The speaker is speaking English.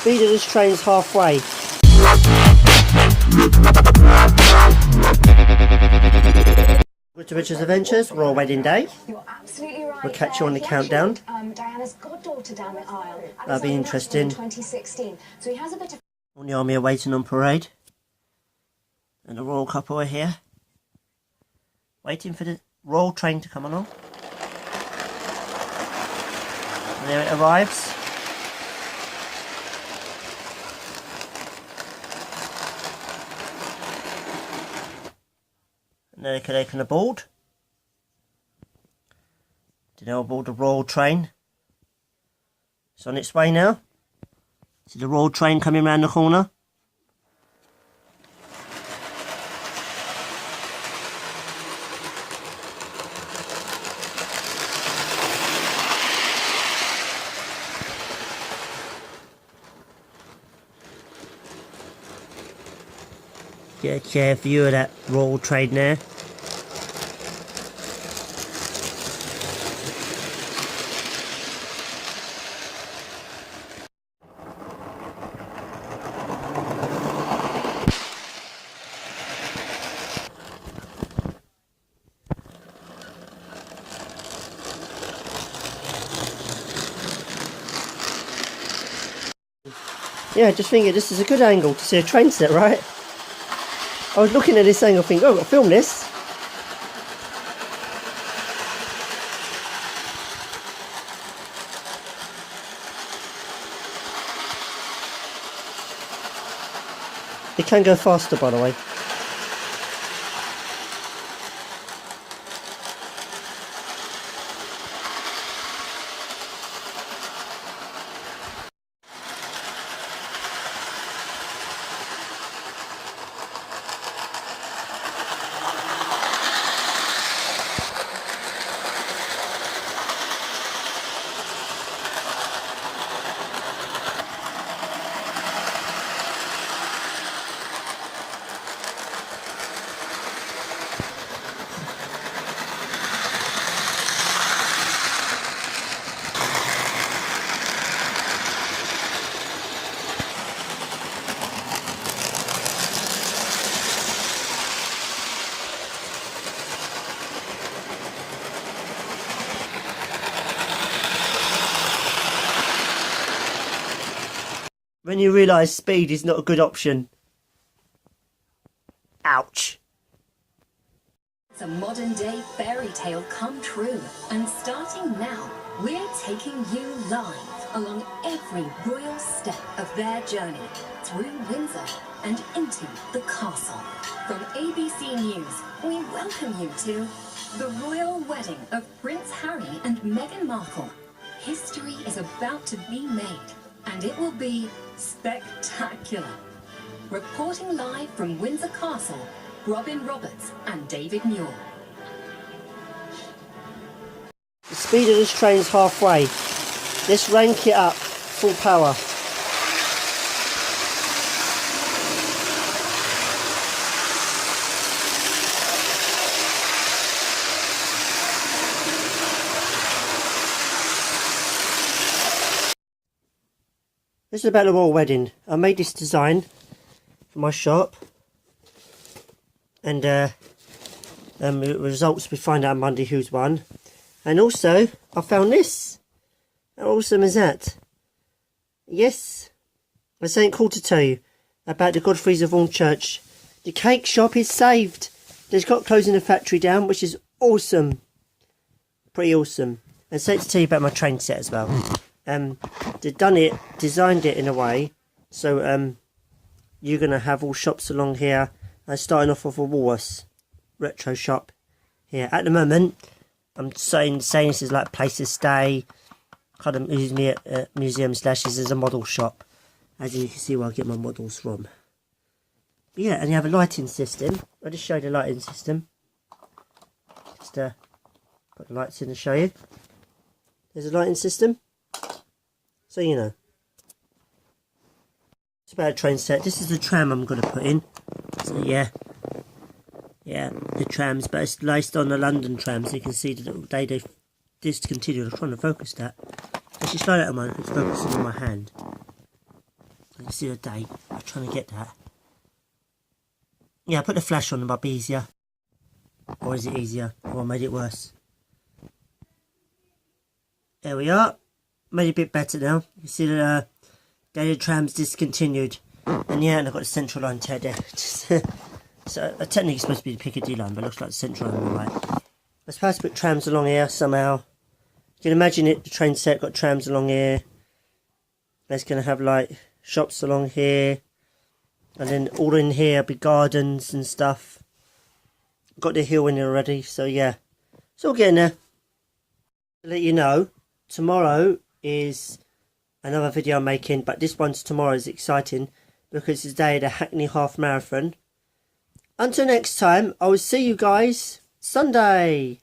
speed of this train's halfway. Good to Richard's Adventures, Royal Wedding Day. You're absolutely right. We'll catch you on the countdown. Diana's goddaughter down the aisle. That'll be interesting. 2016. So he has a bit of... All the army are waiting on parade. And the royal couple are here. Waiting for the royal train to come along. And there it arrives. And then they can aboard. To now aboard the royal train. It's on its way now. See the royal train coming round the corner. Get a clear view of that royal train there. Yeah, just thinking this is a good angle to see a train set, right? I was looking at this angle thinking, oh, I've got to film this. It can go faster, by the way. When you realise speed is not a good option. Ouch. It's a modern day fairy tale come true. And starting now, we're taking you live along every royal step of their journey through Windsor and into the castle. From ABC News, we welcome you to the royal wedding of Prince Harry and Meghan Markle. History is about to be made, and it will be spectacular. Reporting live from Windsor Castle, Robin Roberts and David Muir. The speed of this train's halfway. Let's rank it up, full power. This is about the royal wedding. I made this design for my shop, and the results we find out on Monday who's won. And also I found this. How awesome is that? Yes, there's something cool to tell you about the Godfreys of Vaughan Church. The cake shop is saved. They've got closing the factory down, which is awesome, pretty awesome. And something to tell you about my train set as well. They've designed it in a way so you're going to have all shops along here, starting off with a Woolworths retro shop here. At the moment I'm saying this is like a place to stay, kind of museum slash this is a model shop, as you can see where I get my models from. But yeah, and you have a lighting system. I'll just show you the lighting system. Just put the lights in and show you. There's a lighting system. So you know. It's about a train set. This is the tram I'm going to put in. So yeah. Yeah, the trams, but it's based on the London trams. So you can see that they've discontinued. I'm trying to focus that. Actually, slow that a moment. It's focusing on my hand. You can see the date. I'm trying to get that. Yeah, I put the flash on, it might be easier. Or is it easier? Or I made it worse. There we are. Made it a bit better now. You see the daily trams discontinued. And yeah, and I've got the central line tear there. So technically it's supposed to be the Piccadilly line, but it looks like the central line. Right. I'm supposed to put trams along here somehow. You can imagine it, the train set got trams along here. It's going to have like shops along here. And then all in here be gardens and stuff. Got the hill in here already, so yeah. It's all getting there. To let you know, tomorrow is another video I'm making, but this one's tomorrow is exciting because it's the day of the Hackney Half Marathon. Until next time, I will see you guys Sunday.